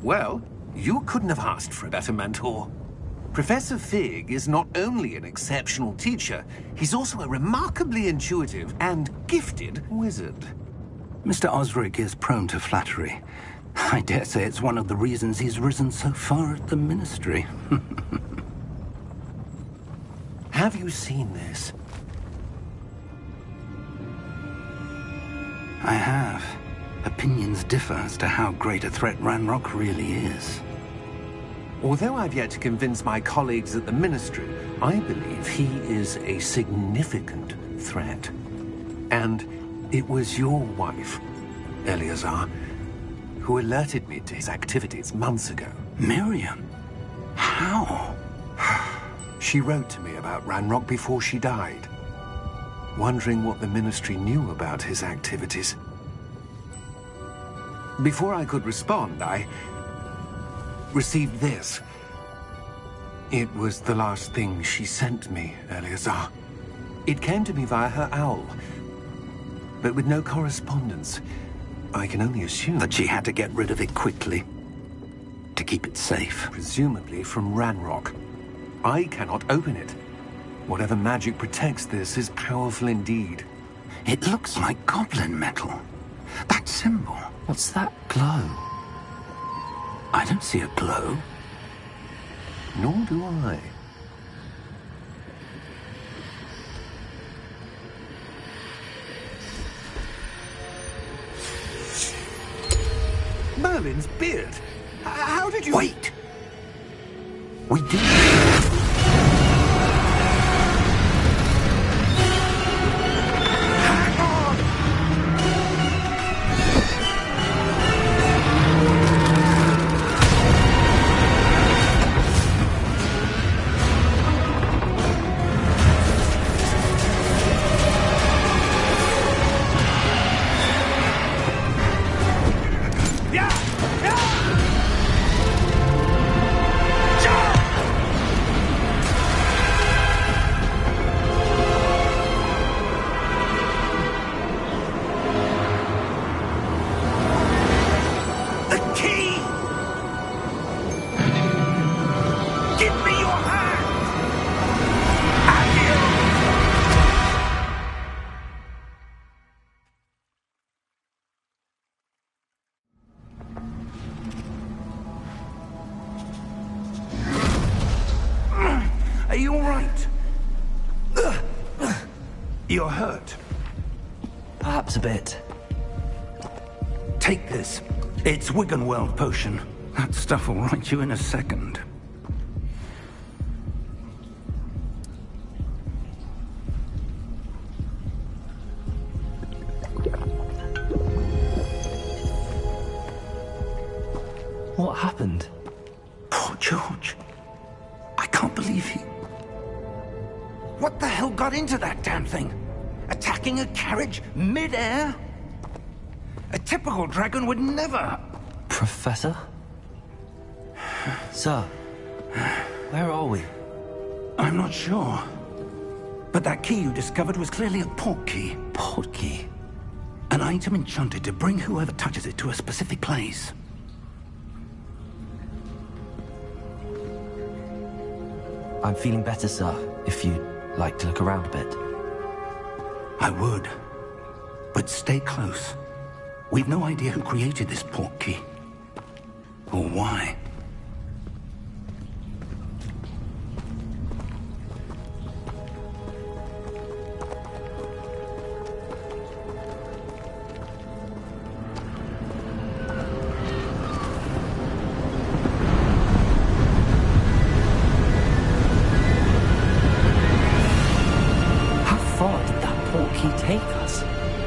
Well, you couldn't have asked for a better mentor. Professor Fig is not only an exceptional teacher, he's also a remarkably intuitive and gifted wizard. Mr. Osric is prone to flattery. I dare say it's one of the reasons he's risen so far at the Ministry. Have you seen this? I have. Opinions differ as to how great a threat Ranrock really is. Although I've yet to convince my colleagues at the Ministry, I believe he is a significant threat. And it was your wife, Eleazar, who alerted me to his activities months ago. Miriam? How? She wrote to me about Ranrock before she died, wondering what the Ministry knew about his activities. Before I could respond, I received this. It was the last thing she sent me, Eleazar. It came to me via her owl, but with no correspondence. I can only assume that she had to get rid of it quickly, to keep it safe. Presumably from Ranrock. I cannot open it. Whatever magic protects this is powerful indeed. It looks like goblin metal. That symbol. What's that glow? I don't see a glow. Nor do I. Merlin's beard. How did you... Wait! We did... Are you all right? You're hurt. Perhaps a bit. Take this. It's Wiggenweld potion. That stuff will right you in a second. What happened? Poor George. I can't believe he... What the hell got into that damn thing? Attacking a carriage mid-air? A typical dragon would never... Professor? Sir, where are we? I'm not sure. But that key you discovered was clearly a port key. Port key? An item enchanted to bring whoever touches it to a specific place. I'm feeling better, sir, if you'd like to look around a bit. I would. But stay close. We've no idea who created this port key. Or why.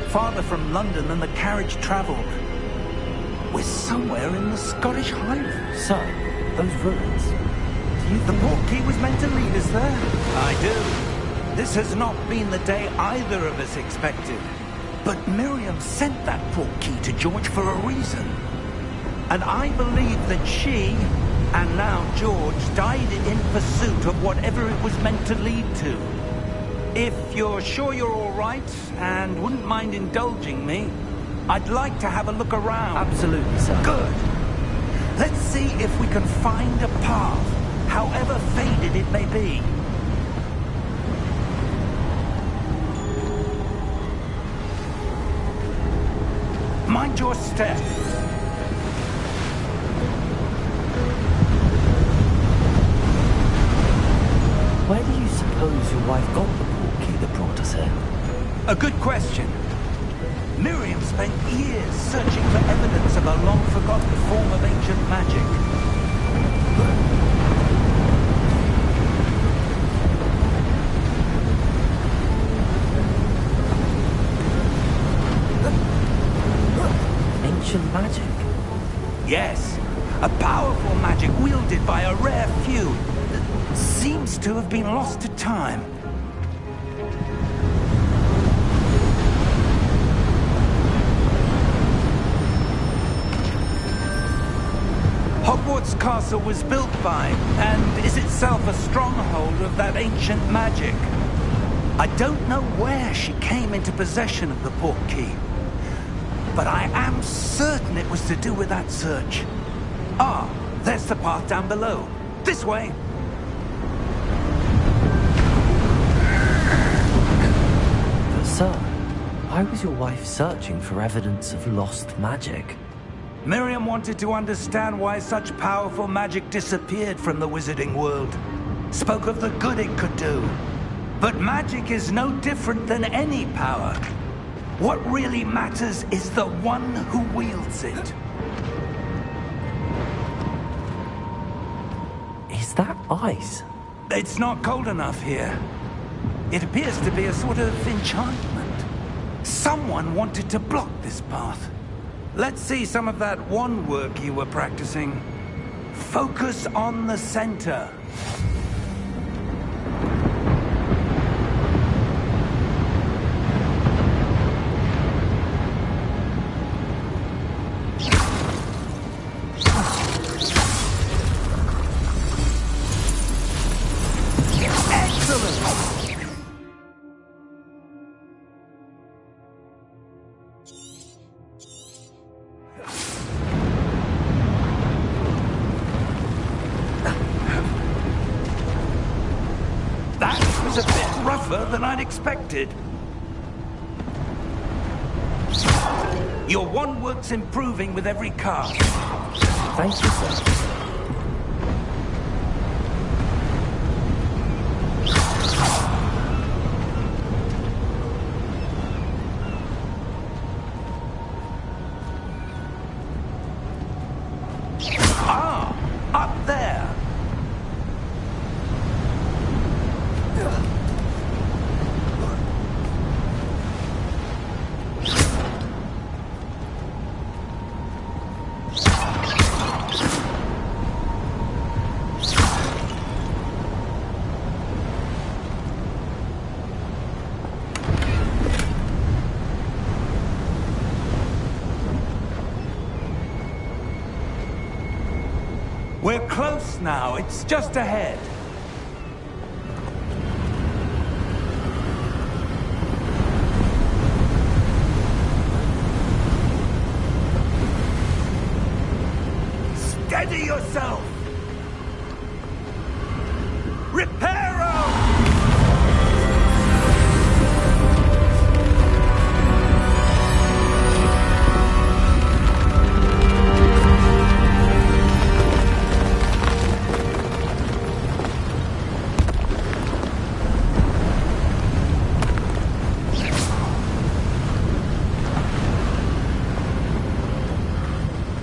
Farther from London than the carriage travelled. We're somewhere in the Scottish Highlands. Sir, those ruins. The port key was meant to lead us there. I do. This has not been the day either of us expected. But Miriam sent that port key to George for a reason. And I believe that she, and now George, died in pursuit of whatever it was meant to lead to. If you're sure you're all right, and wouldn't mind indulging me, I'd like to have a look around. Absolutely, sir. Good. Let's see if we can find a path, however faded it may be. Mind your step. Where do you suppose your wife got the portkey that brought us here? A good question. Miriam spent years searching for evidence of a long-forgotten form of ancient magic. Ancient magic? Yes, a powerful magic wielded by a rare few that seems to have been lost to time. Hogwarts Castle was built by, and is itself a stronghold of that ancient magic. I don't know where she came into possession of the portkey, but I am certain it was to do with that search. Ah, there's the path down below. This way. But sir, why was your wife searching for evidence of lost magic? Miriam wanted to understand why such powerful magic disappeared from the wizarding world. Spoke of the good it could do. But magic is no different than any power. What really matters is the one who wields it. Is that ice? It's not cold enough here. It appears to be a sort of enchantment. Someone wanted to block this path. Let's see some of that wand work you were practicing. Focus on the center. A bit rougher than I'd expected. Your wand work's improving with every cast. Thank you, sir. Ah, up there. We're close now. It's just ahead. Steady yourself! Reparo!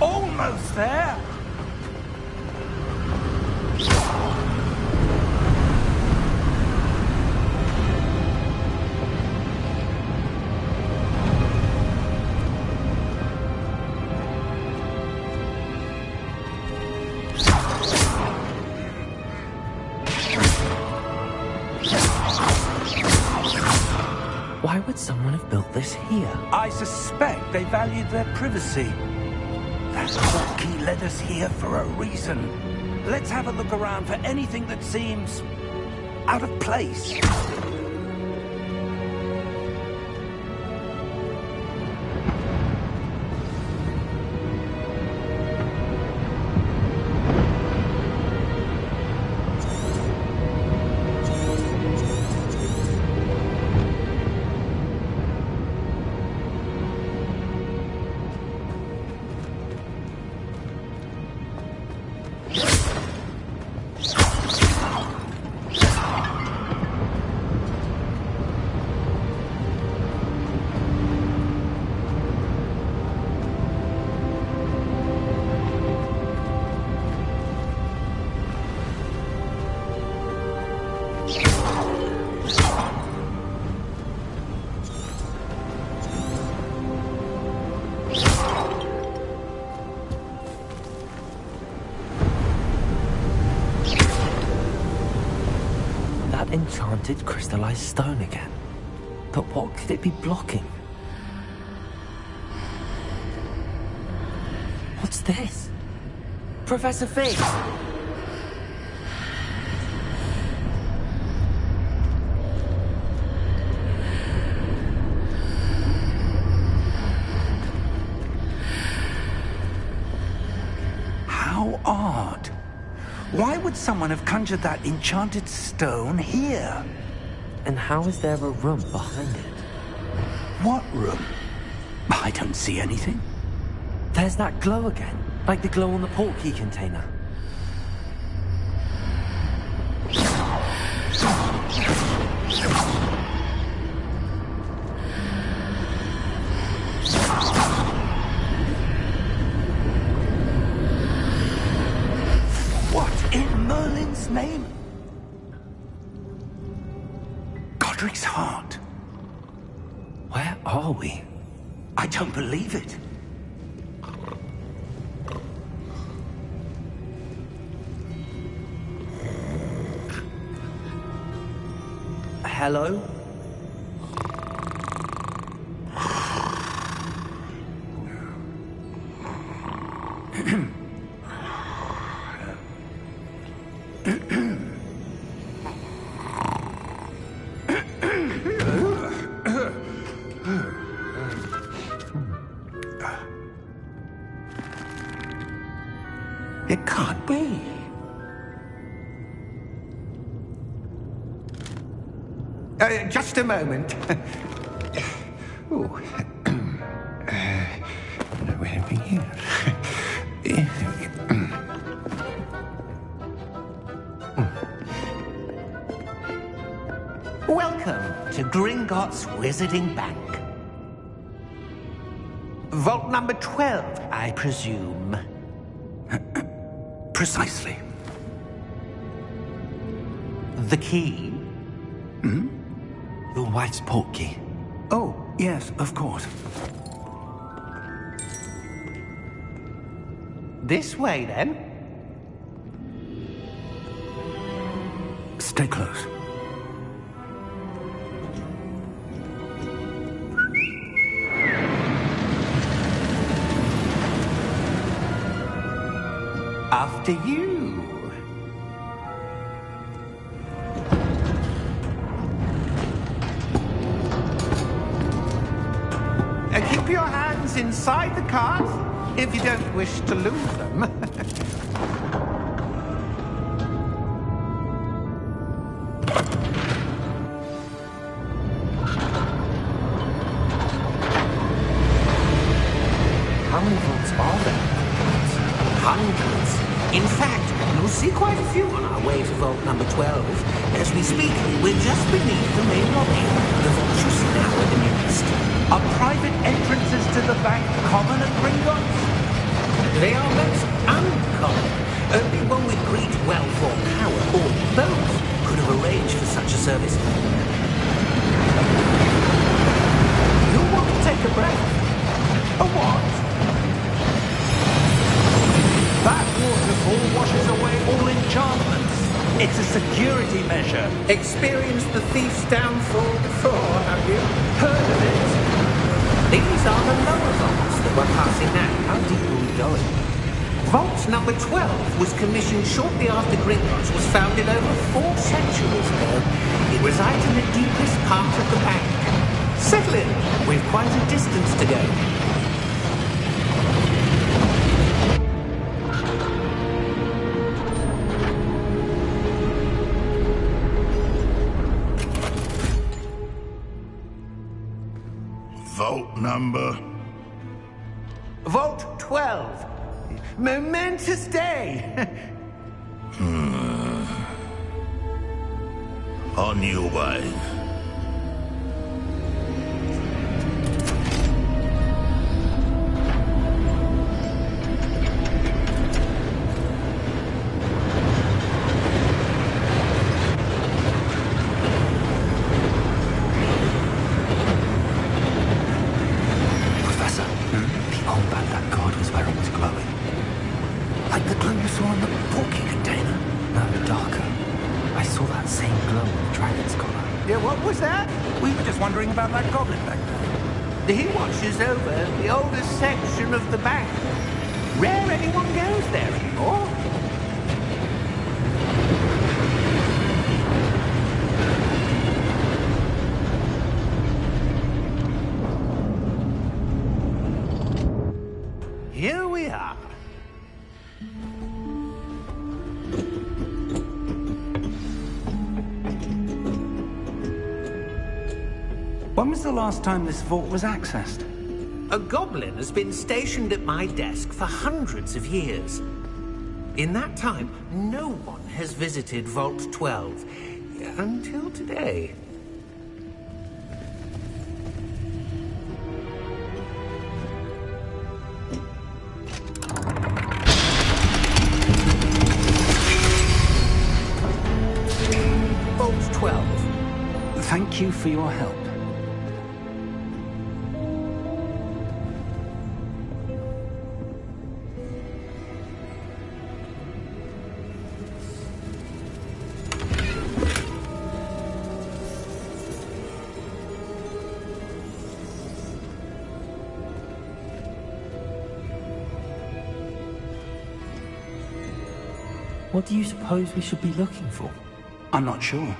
Almost there. Why would someone have built this here? I suspect they valued their privacy. That portkey led us here for a reason. Let's have a look around for anything that seems out of place. Enchanted crystallized stone again. But what could it be blocking? What's this? Professor Fig! How odd. Why would someone have conjured that enchanted stone here? And how is there a room behind it? What room? I don't see anything. There's that glow again, like the glow on the portkey container. What in Merlin's name? Godric's heart. Where are we? I don't believe it. Hello? It can't be. Just a moment. Oh. Where are we here? Welcome to Gringotts Wizarding Bank. Vault number 12, I presume. Precisely. The key? Your wife's portkey. Oh, yes, of course. This way, then. Stay close. After you. Keep your hands inside the cart if you don't wish to lose them. How many vaults are there? Hundreds. In fact, you'll see quite a few on our way to vault number 12. As we speak, we're just beneath the main lobby. The vault you see now are the newest. Are private entrances to the bank common at Gringotts? They are most uncommon. Only one with great wealth or power, or both, could have arranged for such a service. You'll want to take a breath. A what? That waterfall washes away all enchantments. It's a security measure. Experienced the thief's downfall before, have you? Heard of it? These are the lower vaults that we're passing now. How deep are we going? Vault number 12 was commissioned shortly after Gringotts was founded over 4 centuries ago. It resides in the deepest part of the bank. Settle in. We've quite a distance to go. Vault number? Vault 12. Momentous day. On your way. Professor, the old band that guard was wearing was glowing. Like the glow you saw in the portkey container. No, darker. I saw saw that same glow in the dragon's collar. Yeah, what was that? We were just wondering about that goblin back there. He watches over the oldest section of the bank. Rare anyone goes there anymore. Here we are. When was the last time this vault was accessed? A goblin has been stationed at my desk for hundreds of years. In that time, no one has visited Vault 12 until today. Vault 12. Thank you for your help. What do you suppose we should be looking for? I'm not sure.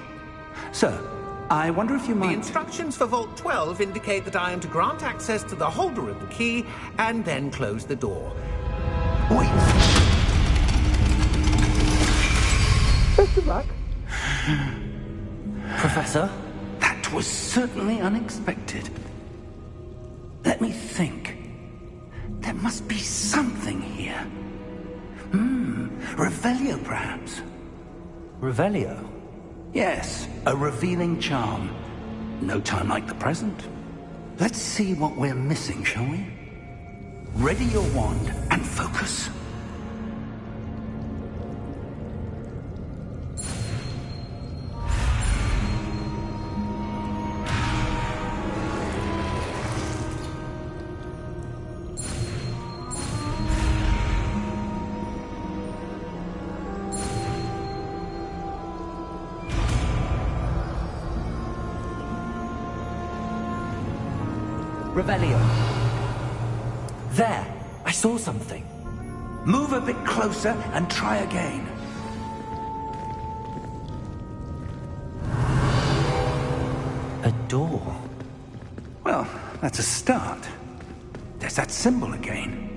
Sir, I wonder if you The might... instructions for Vault 12 indicate that I am to grant access to the holder of the key and then close the door. Wait! Best of luck. Professor? That was certainly unexpected. Let me think. There must be something here. Revelio, perhaps? Revelio? Yes, a revealing charm. No time like the present. Let's see what we're missing, shall we? Ready your wand and focus. Revelio. There! I saw something. Move a bit closer and try again. A door. Well, that's a start. There's that symbol again.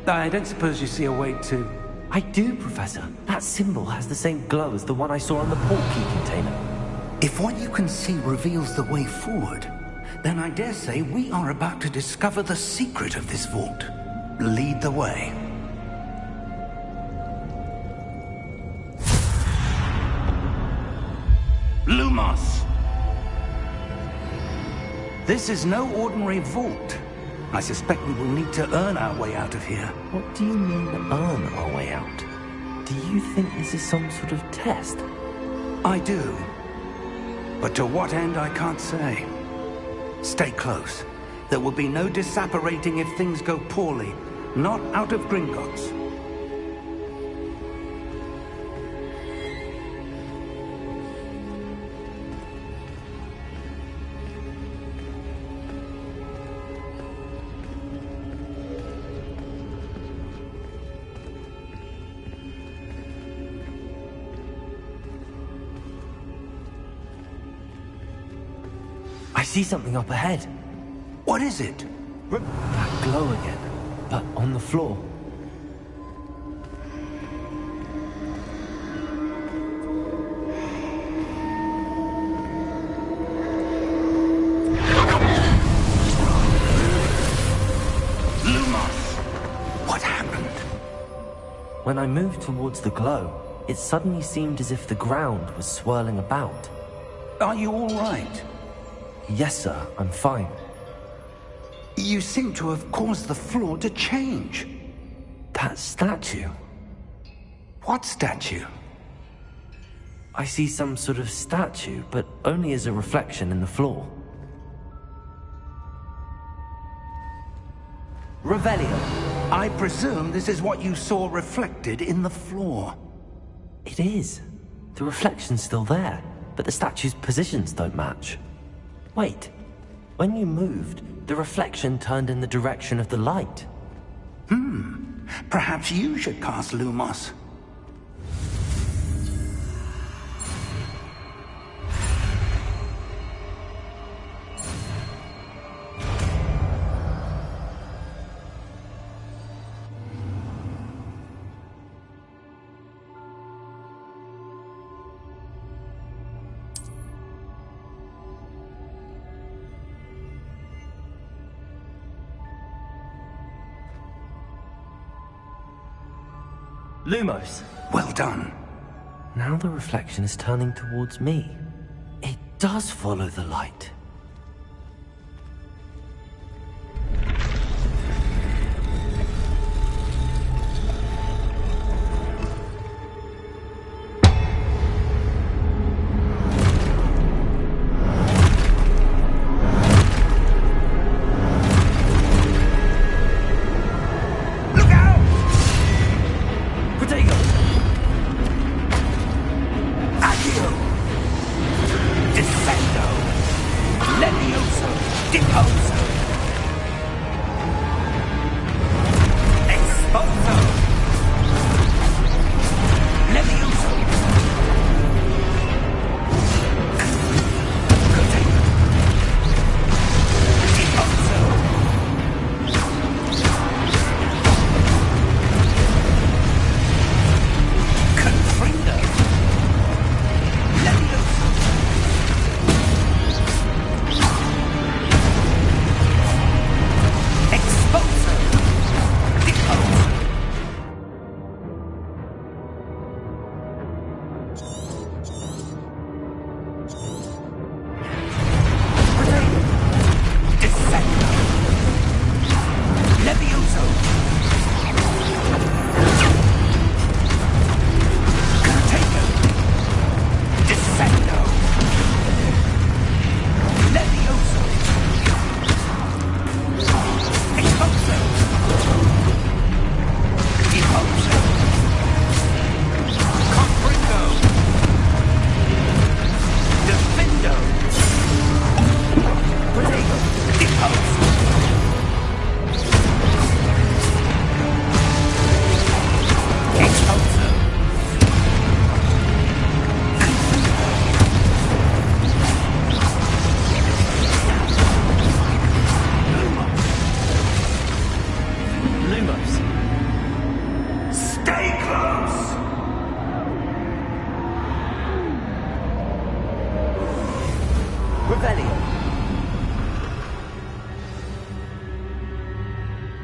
I don't suppose you see a way to... I do, Professor. That symbol has the same glow as the one I saw on the portkey container. If what you can see reveals the way forward, then I dare say we are about to discover the secret of this vault. Lead the way. Lumos! This is no ordinary vault. I suspect we will need to earn our way out of here. What do you mean, earn our way out? Do you think this is some sort of test? I do. But to what end, I can't say. Stay close. There will be no disapparating if things go poorly. Not out of Gringotts. I see something up ahead. What is it? That glow again, but on the floor. Lumos! What happened? When I moved towards the glow, it suddenly seemed as if the ground was swirling about. Are you all right? Yes, sir, I'm fine. You seem to have caused the floor to change. That statue. What statue? I see some sort of statue, but only as a reflection in the floor. Revelio. I presume this is what you saw reflected in the floor. It is. The reflection's still there, but the statue's positions don't match. Wait, when you moved, the reflection turned in the direction of the light. Perhaps you should cast Lumos. Lumos! Well done. Now the reflection is turning towards me. It does follow the light.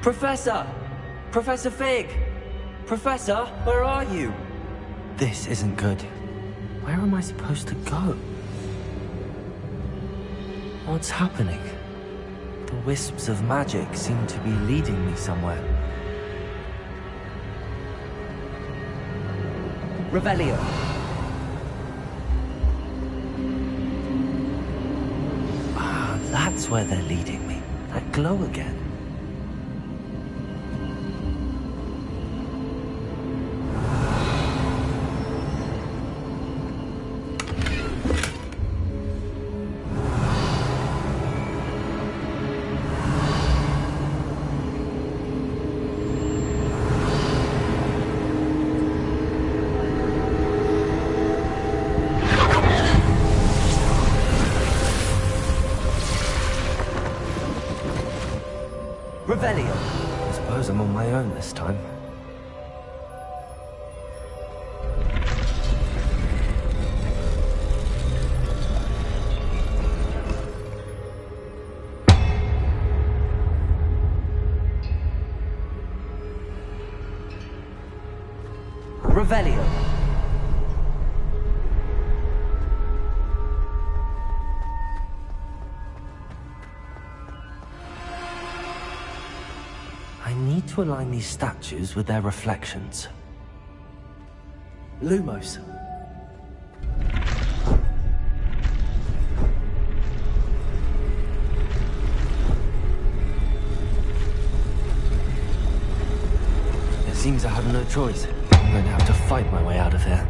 Professor! Professor Fig! Professor, where are you? This isn't good. Where am I supposed to go? What's happening? The wisps of magic seem to be leading me somewhere. Revelio. Ah, that's where they're leading me. That glow again. Revelio. I suppose I'm on my own this time. Revelio. I need to align these statues with their reflections. Lumos. It seems I have no choice. I'm going to have to fight my way out of here.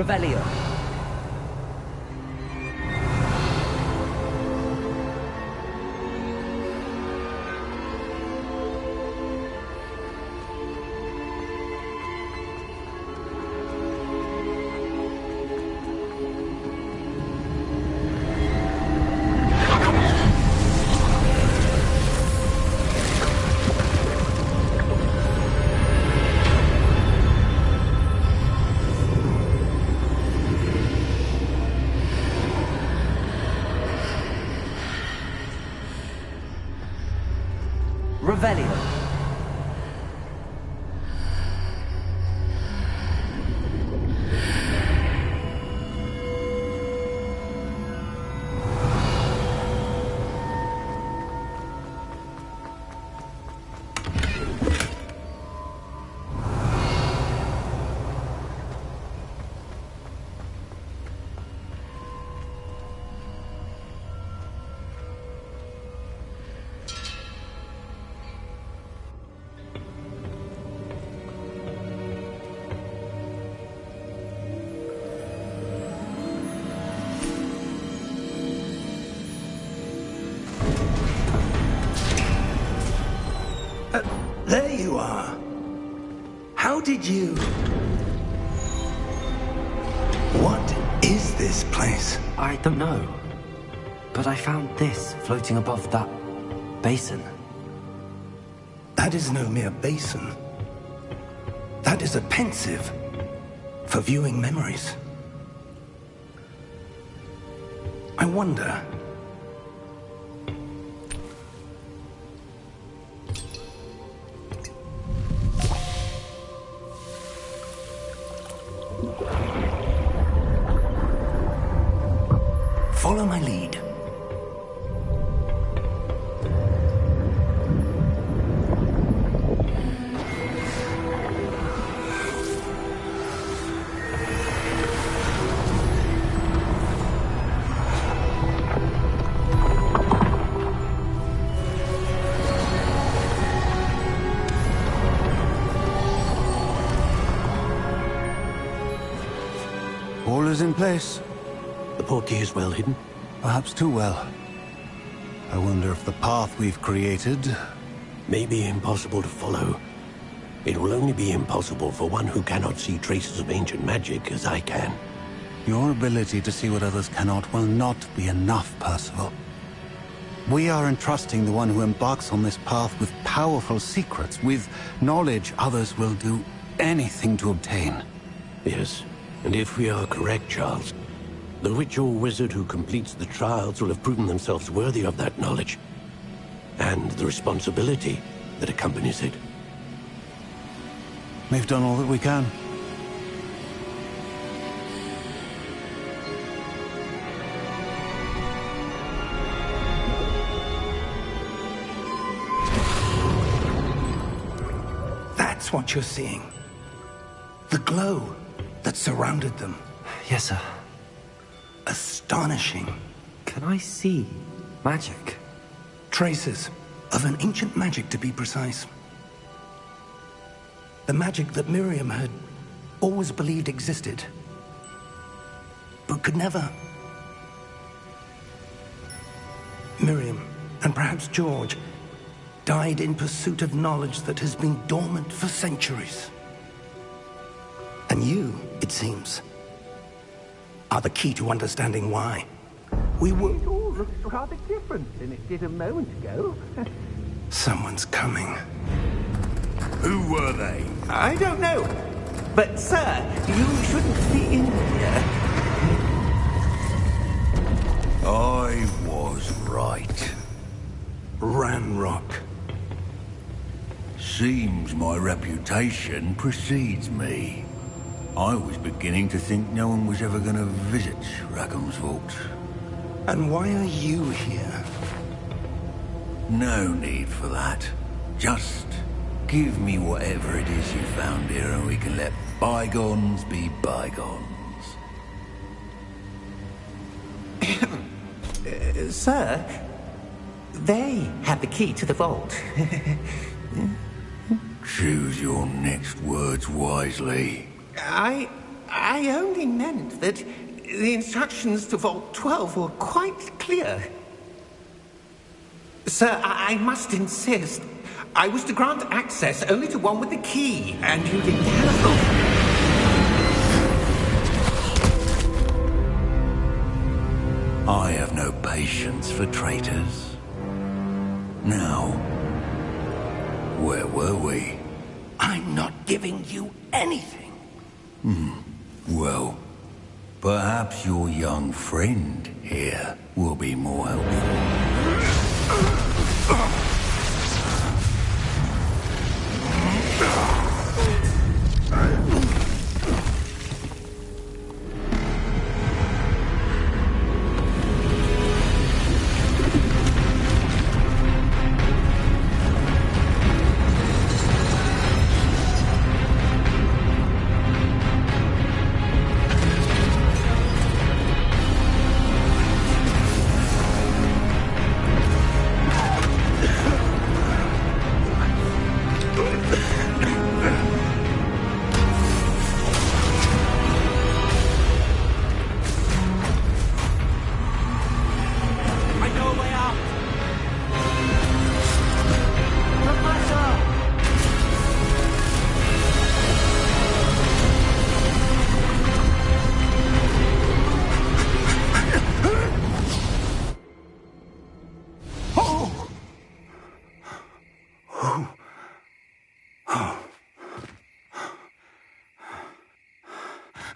Revelio. Revelio. There you are. How did you... What is this place? I don't know. But I found this floating above that basin. That is no mere basin. That is a pensive for viewing memories. I wonder... Follow my lead. All is in place. The portkey is well hidden. Perhaps too well. I wonder if the path we've created... May be impossible to follow. It will only be impossible for one who cannot see traces of ancient magic as I can. Your ability to see what others cannot will not be enough, Percival. We are entrusting the one who embarks on this path with powerful secrets, with knowledge others will do anything to obtain. Yes, and if we are correct, Charles, the witch or wizard who completes the trials will have proven themselves worthy of that knowledge, and the responsibility that accompanies it. We've done all that we can. That's what you're seeing. The glow that surrounded them. Yes, sir. Astonishing. Can I see magic? Traces of an ancient magic, to be precise. The magic that Miriam had always believed existed, but could never. Miriam, and perhaps George, died in pursuit of knowledge that has been dormant for centuries. And you, it seems, are the key to understanding why. We were... It all looks rather different than it did a moment ago. Someone's coming. Who were they? I don't know. But, sir, you shouldn't be in here. I was right. Ranrock. Seems my reputation precedes me. I was beginning to think no one was ever going to visit Rackham's Vault. And why are you here? No need for that. Just give me whatever it is you found here and we can let bygones be bygones. Sir, they have the key to the vault. Choose your next words wisely. I only meant that the instructions to Vault 12 were quite clear. Sir, I must insist. I was to grant access only to one with the key, and you didn't have I have no patience for traitors. Now, where were we? I'm not giving you anything. Well, perhaps your young friend here will be more helpful.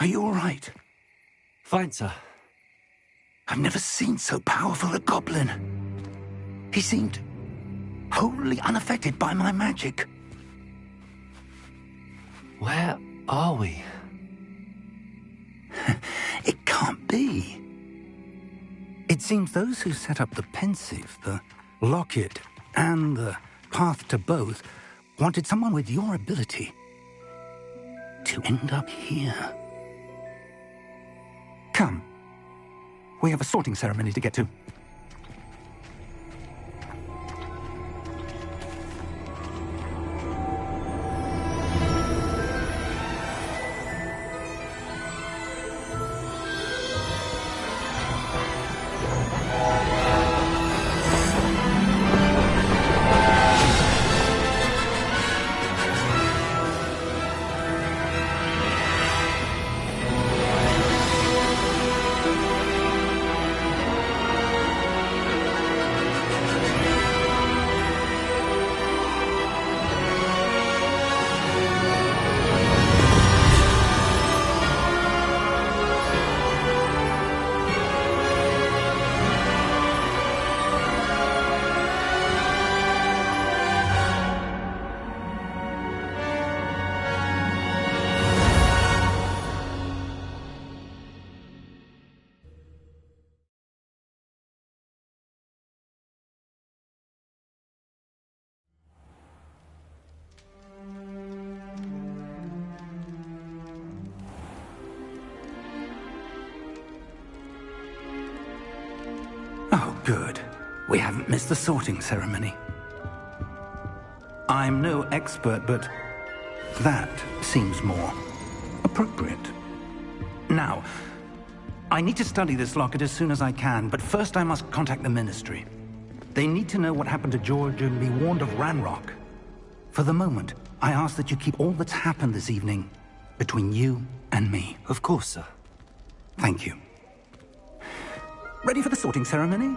Are you all right? Fine, sir. I've never seen so powerful a goblin. He seemed wholly unaffected by my magic. Where are we? It can't be. It seems those who set up the pensive, the locket, and the path to both wanted someone with your ability to end up here. Come. We have a sorting ceremony to get to. Oh, good. We haven't missed the sorting ceremony. I'm no expert, but that seems more appropriate. Now, I need to study this locket as soon as I can, but first I must contact the Ministry. They need to know what happened to George and be warned of Ranrock. For the moment, I ask that you keep all that's happened this evening between you and me. Of course, sir. Thank you. Ready for the sorting ceremony?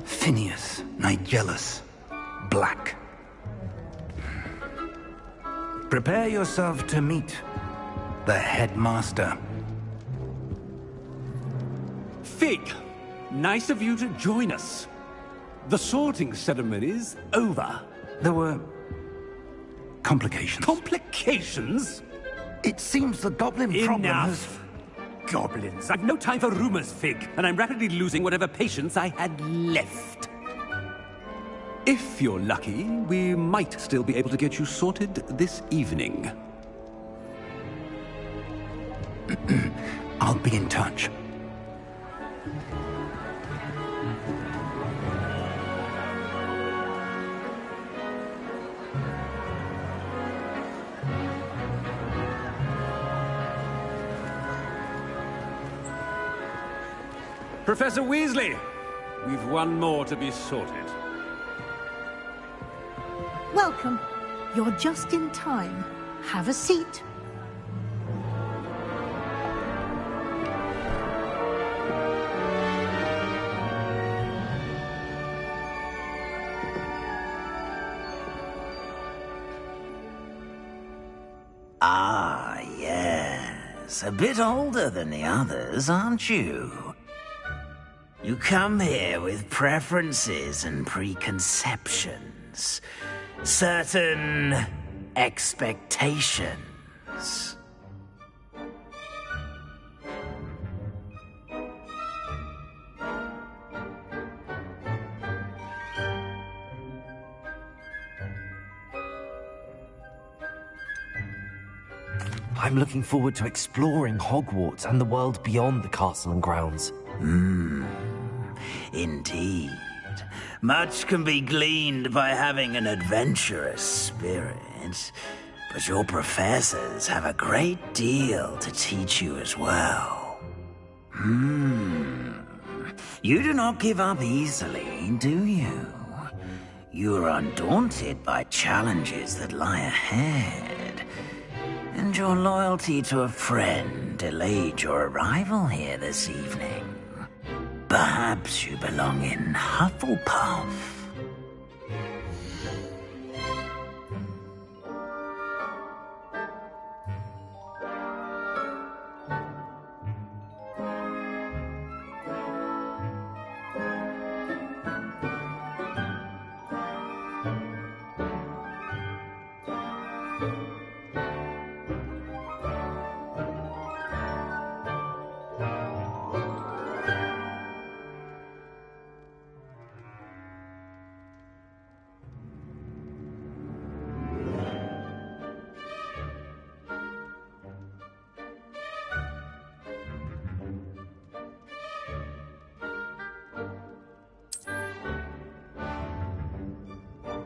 Phineas, Nigellus, Black. Prepare yourself to meet the headmaster. Fig, nice of you to join us. The sorting ceremony's over. There were complications. Complications? It seems the goblin problem has... Enough. Goblins. I've no time for rumors, Fig, and I'm rapidly losing whatever patience I had left. If you're lucky, we might still be able to get you sorted this evening. I'll be in touch. Professor Weasley, we've one more to be sorted. Welcome. You're just in time. Have a seat. Ah, yes. A bit older than the others, aren't you? You come here with preferences and preconceptions. Certain expectations. I'm looking forward to exploring Hogwarts and the world beyond the castle and grounds. Indeed. Much can be gleaned by having an adventurous spirit, but your professors have a great deal to teach you as well. You do not give up easily, do you? You are undaunted by challenges that lie ahead, and your loyalty to a friend delayed your arrival here this evening. Perhaps you belong in Hufflepuff.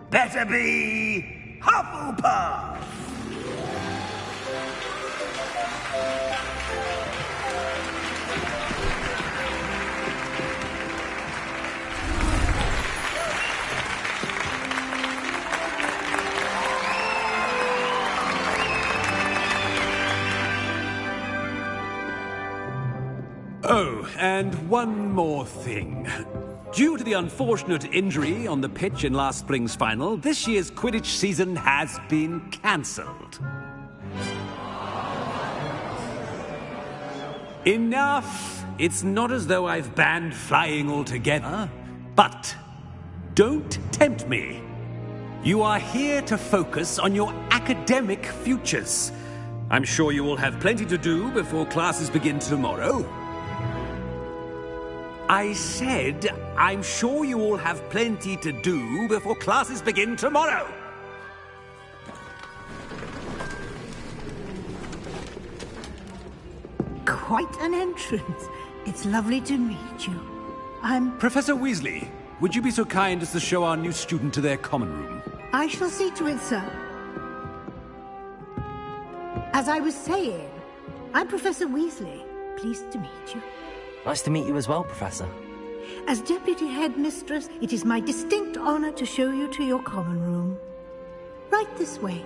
Better be Hufflepuff! Oh, and one more thing. Due to the unfortunate injury on the pitch in last spring's final, this year's Quidditch season has been cancelled. Enough! It's not as though I've banned flying altogether. But don't tempt me. You are here to focus on your academic futures. I'm sure you will have plenty to do before classes begin tomorrow. I said, I'm sure you all have plenty to do before classes begin tomorrow. Quite an entrance. It's lovely to meet you. I'm... Professor Weasley, would you be so kind as to show our new student to their common room? I shall see to it, sir. As I was saying, I'm Professor Weasley. Pleased to meet you. Nice to meet you as well, Professor. As Deputy Headmistress, it is my distinct honor to show you to your common room. Right this way.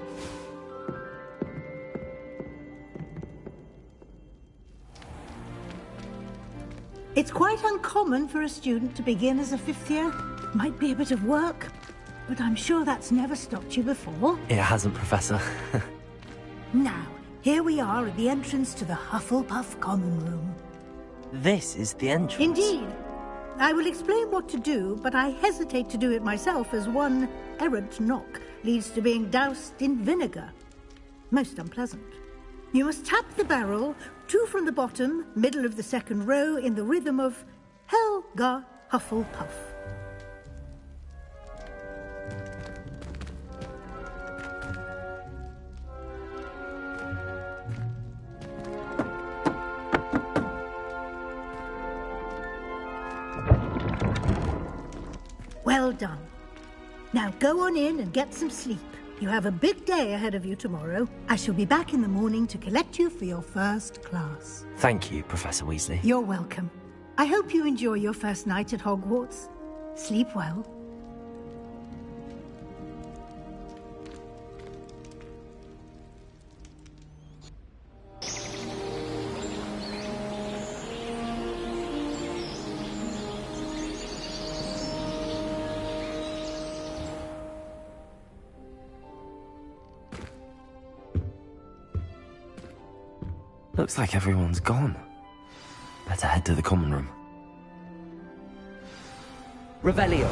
It's quite uncommon for a student to begin as a fifth year. Might be a bit of work, but I'm sure that's never stopped you before. It hasn't, Professor. Now, here we are at the entrance to the Hufflepuff common room. This is the entrance. Indeed. I will explain what to do, but I hesitate to do it myself as one errant knock leads to being doused in vinegar. Most unpleasant. You must tap the barrel, 2 from the bottom, middle of the second row, in the rhythm of Helga Hufflepuff. done. Now go on in and get some sleep. You have a big day ahead of you tomorrow. I shall be back in the morning to collect you for your first class. Thank you, Professor Weasley. You're welcome. I hope you enjoy your first night at Hogwarts. Sleep well. Looks like everyone's gone. Better head to the common room. Revelio.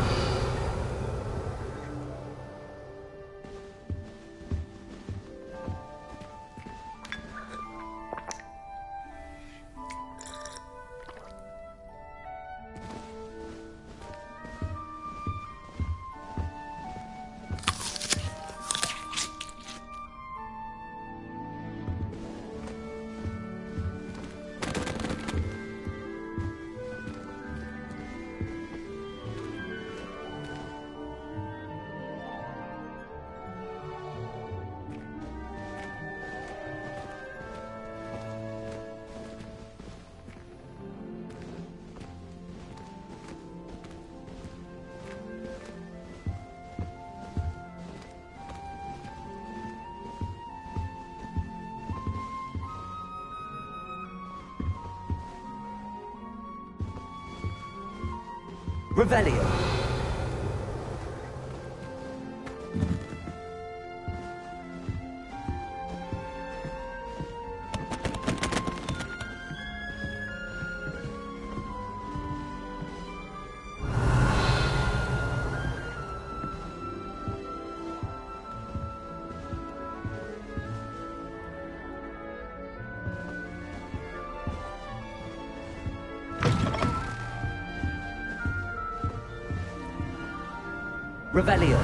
Revelio. Revelio.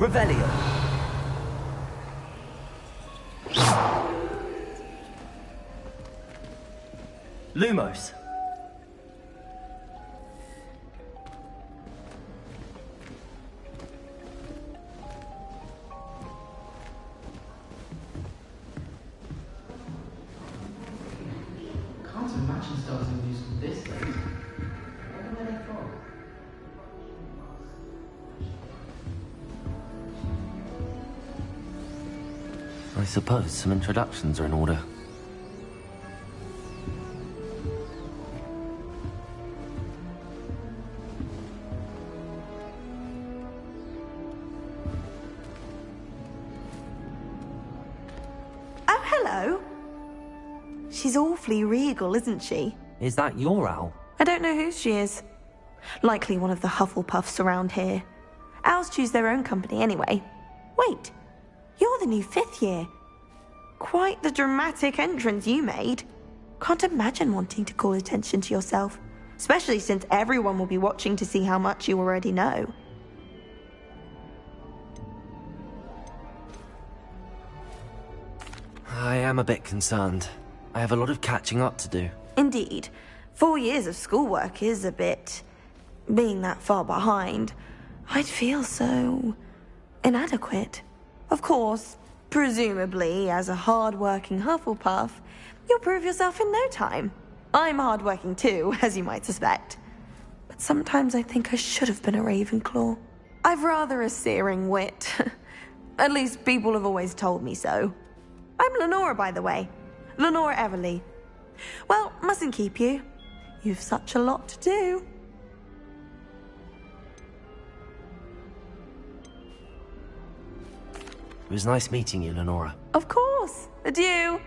Revelio. Lumos. Can't imagine starting musical this late. Where are they from? I suppose some introductions are in order. Oh, hello. She's awfully regal, isn't she? Is that your owl? I don't know who she is. Likely one of the Hufflepuffs around here. Owls choose their own company anyway. Wait, you're the new 5th year. Quite the dramatic entrance you made. Can't imagine wanting to call attention to yourself, especially since everyone will be watching to see how much you already know. I am a bit concerned. I have a lot of catching up to do. Indeed. 4 years of schoolwork is a bit... being that far behind. I'd feel so... inadequate. Of course, presumably, as a hard-working Hufflepuff, you'll prove yourself in no time. I'm hard-working too, as you might suspect. But sometimes I think I should have been a Ravenclaw. I've rather a searing wit. At least people have always told me so. I'm Lenora, by the way. Lenora Everly. Well, mustn't keep you. You've such a lot to do. It was nice meeting you, Lenora. Of course. Adieu.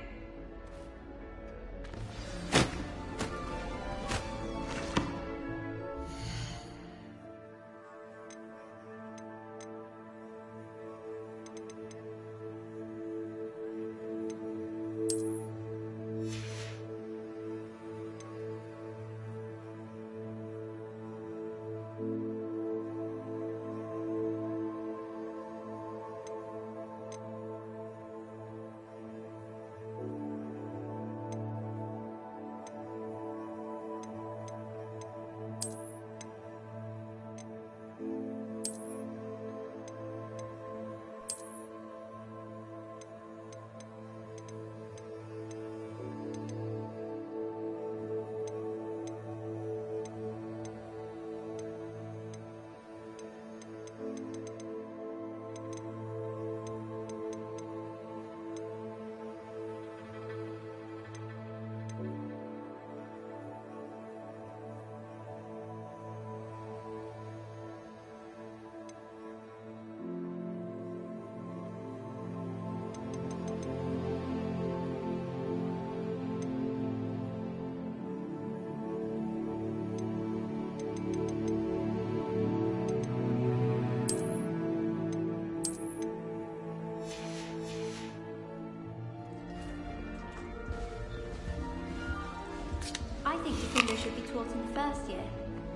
I think Defendo should be taught in the first year.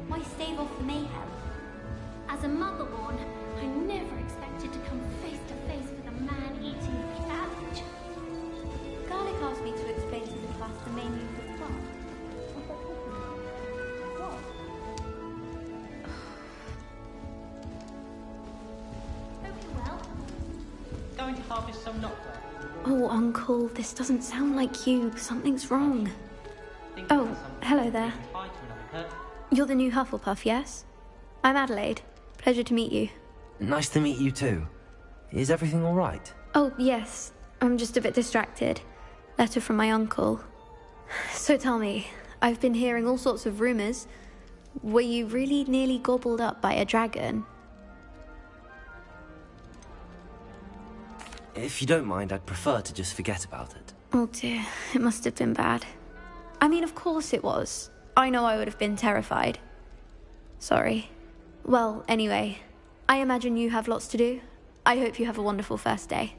Why stave off the mayhem? As a motherborn, I never expected to come face to face with a man-eating cabbage. Garlic asked me to explain to the class the main use of plant. What? Hope you're well. Going to harvest some nocturne. Oh, Uncle, this doesn't sound like you. Something's wrong. Oh, hello there. You're the new Hufflepuff, yes? I'm Adelaide. Pleasure to meet you. Nice to meet you too. Is everything all right? Oh, yes. I'm just a bit distracted. Letter from my uncle. So tell me, I've been hearing all sorts of rumors. Were you really nearly gobbled up by a dragon? If you don't mind, I'd prefer to just forget about it. Oh dear, it must have been bad. I mean, of course it was. I know I would have been terrified. Sorry. Well, anyway, I imagine you have lots to do. I hope you have a wonderful first day.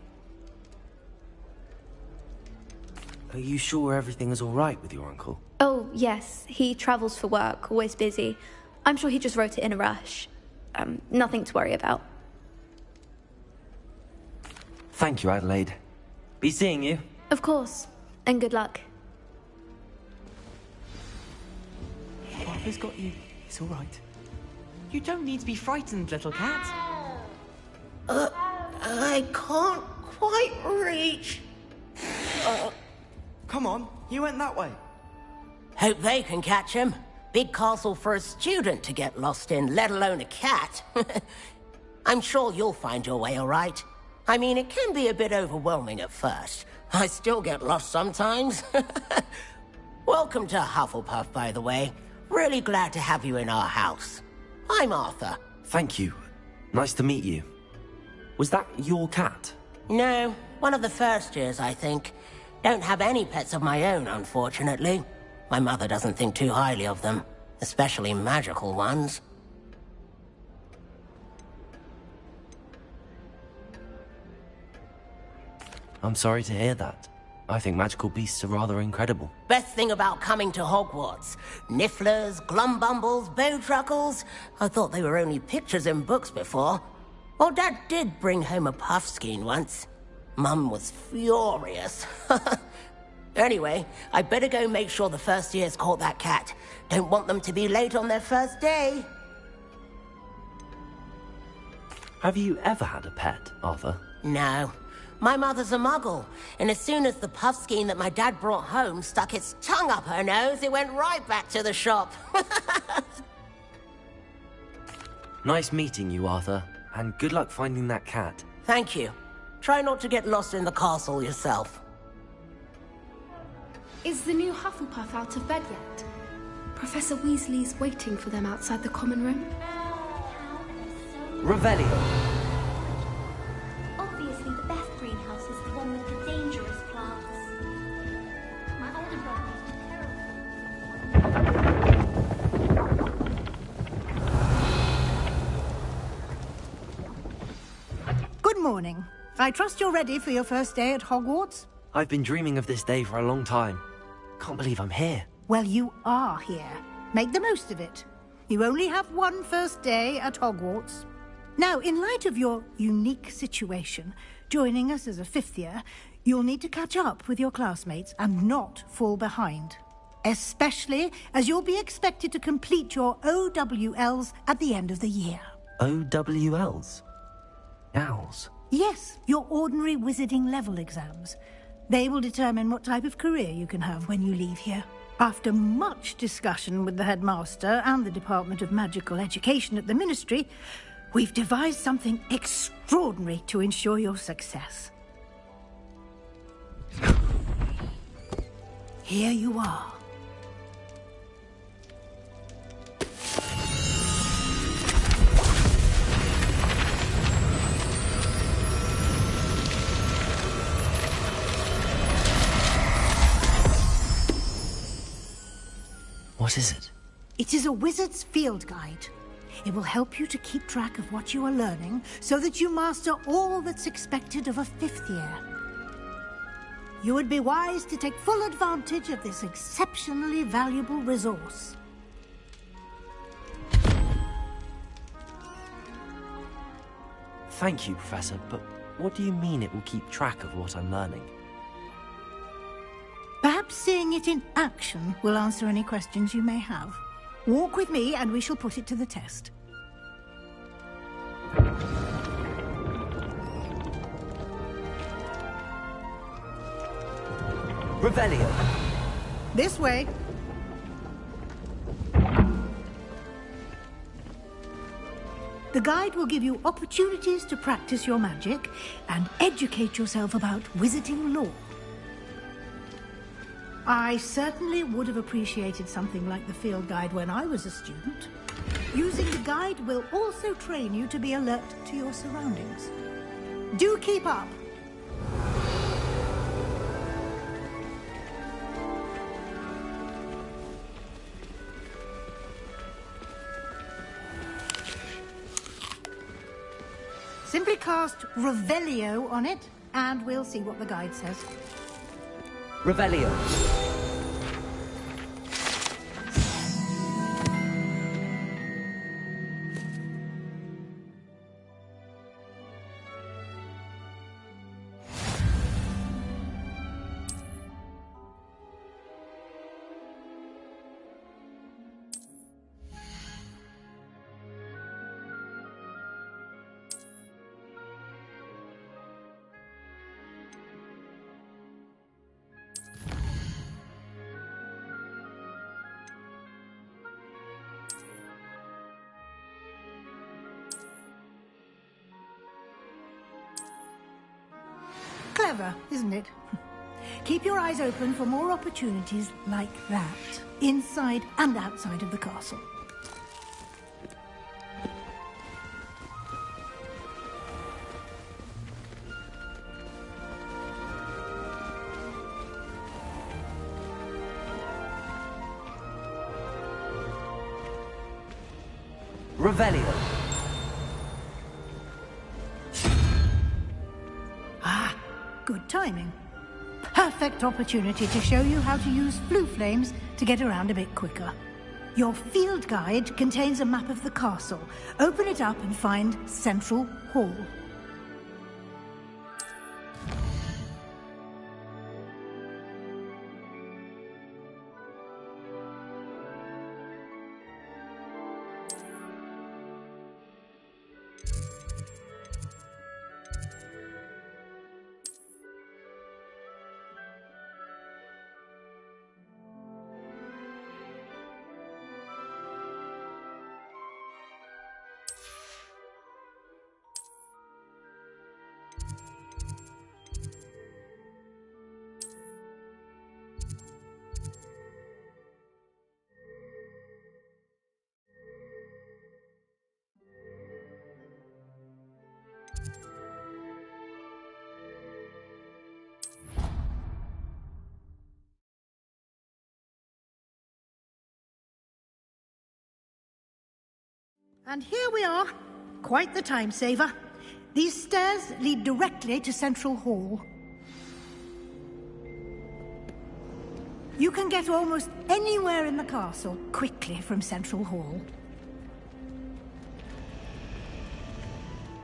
Are you sure everything is all right with your uncle? Oh, yes. He travels for work, always busy. I'm sure he just wrote it in a rush. Nothing to worry about. Thank you, Adelaide. Be seeing you. Of course. And good luck. Arthur's got you. It's all right. You don't need to be frightened, little cat. I can't quite reach. Come on, you went that way. Hope they can catch him. Big castle for a student to get lost in, let alone a cat. I'm sure you'll find your way all right. I mean, it can be a bit overwhelming at first. I still get lost sometimes. Welcome to Hufflepuff, by the way. Really glad to have you in our house. I'm Arthur. Thank you. Nice to meet you. Was that your cat? No, one of the first years, I think. Don't have any pets of my own, unfortunately. My mother doesn't think too highly of them, especially magical ones. I'm sorry to hear that. I think magical beasts are rather incredible. Best thing about coming to Hogwarts. Nifflers, Glumbumbles, Bowtruckles. I thought they were only pictures in books before. Well, Dad did bring home a Puffskein once. Mum was furious. Anyway, I better go make sure the first years caught that cat. Don't want them to be late on their first day. Have you ever had a pet, Arthur? No. My mother's a muggle, and as soon as the Puffskein that my dad brought home stuck its tongue up her nose, it went right back to the shop. Nice meeting you, Arthur, and good luck finding that cat. Thank you. Try not to get lost in the castle yourself. Is the new Hufflepuff out of bed yet? Professor Weasley's waiting for them outside the common room. Revelio. Obviously, the best greenhouse is the one with the dangerous plants. My older brother used to Good morning. I trust you're ready for your first day at Hogwarts? I've been dreaming of this day for a long time. Can't believe I'm here. Well, you are here. Make the most of it. You only have one first day at Hogwarts. Now, in light of your unique situation, joining us as a fifth year, you'll need to catch up with your classmates and not fall behind. Especially as you'll be expected to complete your OWLs at the end of the year. OWLs? Owls? Yes, your ordinary wizarding level exams. They will determine what type of career you can have when you leave here. After much discussion with the headmaster and the Department of Magical Education at the Ministry, we've devised something extraordinary to ensure your success. Here you are. What is it? It is a wizard's field guide. It will help you to keep track of what you are learning so that you master all that's expected of a fifth year. You would be wise to take full advantage of this exceptionally valuable resource. Thank you, Professor, but what do you mean it will keep track of what I'm learning? Perhaps seeing it in action will answer any questions you may have. Walk with me and we shall put it to the test. Revelio. This way. The guide will give you opportunities to practice your magic and educate yourself about wizarding lore. I certainly would have appreciated something like the field guide when I was a student. Using the guide will also train you to be alert to your surroundings. Do keep up! Simply cast Revelio on it, and we'll see what the guide says. Revelio. Clever, isn't it? Keep your eyes open for more opportunities like that, inside and outside of the castle. Revelio. Good timing. Perfect opportunity to show you how to use blue flames to get around a bit quicker. Your field guide contains a map of the castle. Open it up and find Central Hall. And here we are. Quite the time saver. These stairs lead directly to Central Hall. You can get almost anywhere in the castle quickly from Central Hall.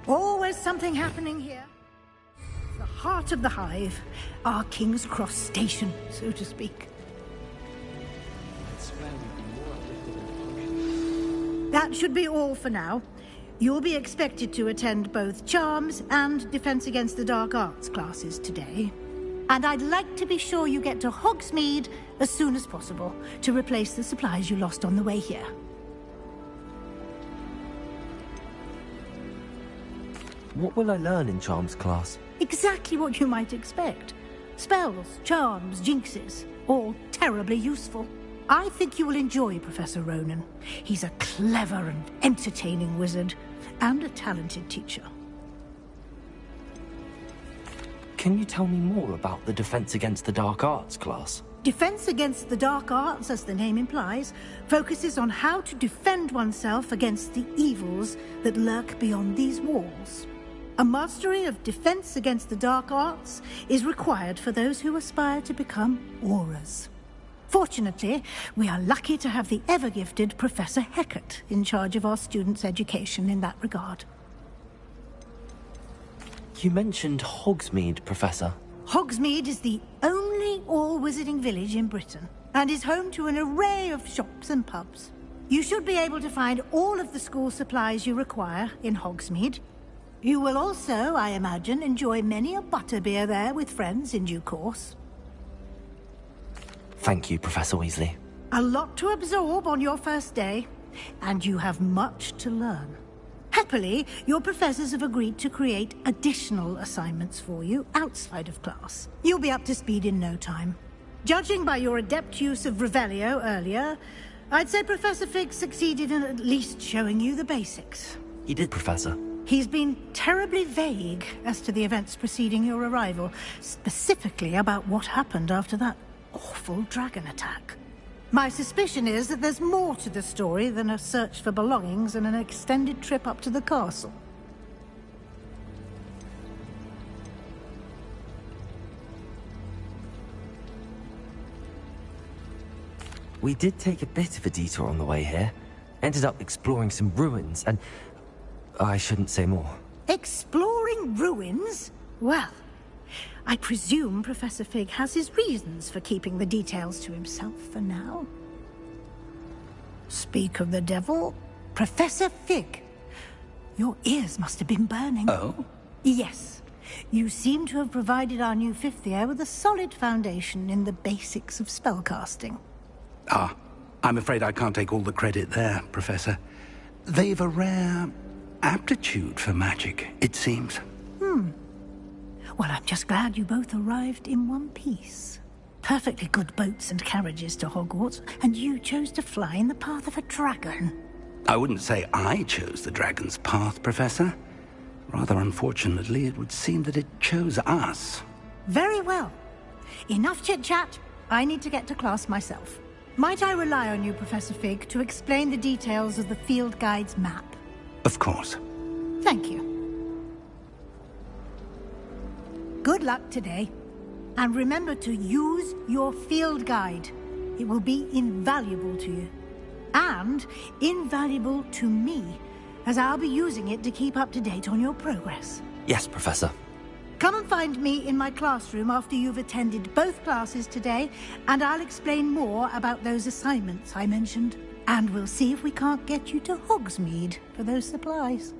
Always something happening here. The heart of the hive, our King's Cross station, so to speak. That should be all for now. You'll be expected to attend both Charms and Defense Against the Dark Arts classes today. And I'd like to be sure you get to Hogsmeade as soon as possible to replace the supplies you lost on the way here. What will I learn in Charms class? Exactly what you might expect. Spells, charms, jinxes, all terribly useful. I think you will enjoy Professor Ronan. He's a clever and entertaining wizard, and a talented teacher. Can you tell me more about the Defense Against the Dark Arts class? Defense Against the Dark Arts, as the name implies, focuses on how to defend oneself against the evils that lurk beyond these walls. A mastery of Defense Against the Dark Arts is required for those who aspire to become Aurors. Fortunately, we are lucky to have the ever-gifted Professor Hecat in charge of our students' education in that regard. You mentioned Hogsmeade, Professor. Hogsmeade is the only all-wizarding village in Britain, and is home to an array of shops and pubs. You should be able to find all of the school supplies you require in Hogsmeade. You will also, I imagine, enjoy many a butterbeer there with friends in due course. Thank you, Professor Weasley. A lot to absorb on your first day, and you have much to learn. Happily, your professors have agreed to create additional assignments for you outside of class. You'll be up to speed in no time. Judging by your adept use of Revelio earlier, I'd say Professor Fig succeeded in at least showing you the basics. He did, Professor. He's been terribly vague as to the events preceding your arrival, specifically about what happened after that awful dragon attack. My suspicion is that there's more to the story than a search for belongings and an extended trip up to the castle. We did take a bit of a detour on the way here. Ended up exploring some ruins, and I shouldn't say more. Exploring ruins? Well, I presume Professor Fig has his reasons for keeping the details to himself for now. Speak of the devil, Professor Fig. Your ears must have been burning. Oh? Yes. You seem to have provided our new fifth year with a solid foundation in the basics of spellcasting. Ah, I'm afraid I can't take all the credit there, Professor. They've a rare aptitude for magic, it seems. Well, I'm just glad you both arrived in one piece. Perfectly good boats and carriages to Hogwarts, and you chose to fly in the path of a dragon. I wouldn't say I chose the dragon's path, Professor. Rather unfortunately, it would seem that it chose us. Very well. Enough chit-chat. I need to get to class myself. Might I rely on you, Professor Fig, to explain the details of the field guide's map? Of course. Thank you. Good luck today. And remember to use your field guide. It will be invaluable to you. And invaluable to me, as I'll be using it to keep up to date on your progress. Yes, Professor. Come and find me in my classroom after you've attended both classes today, and I'll explain more about those assignments I mentioned. And we'll see if we can't get you to Hogsmeade for those supplies.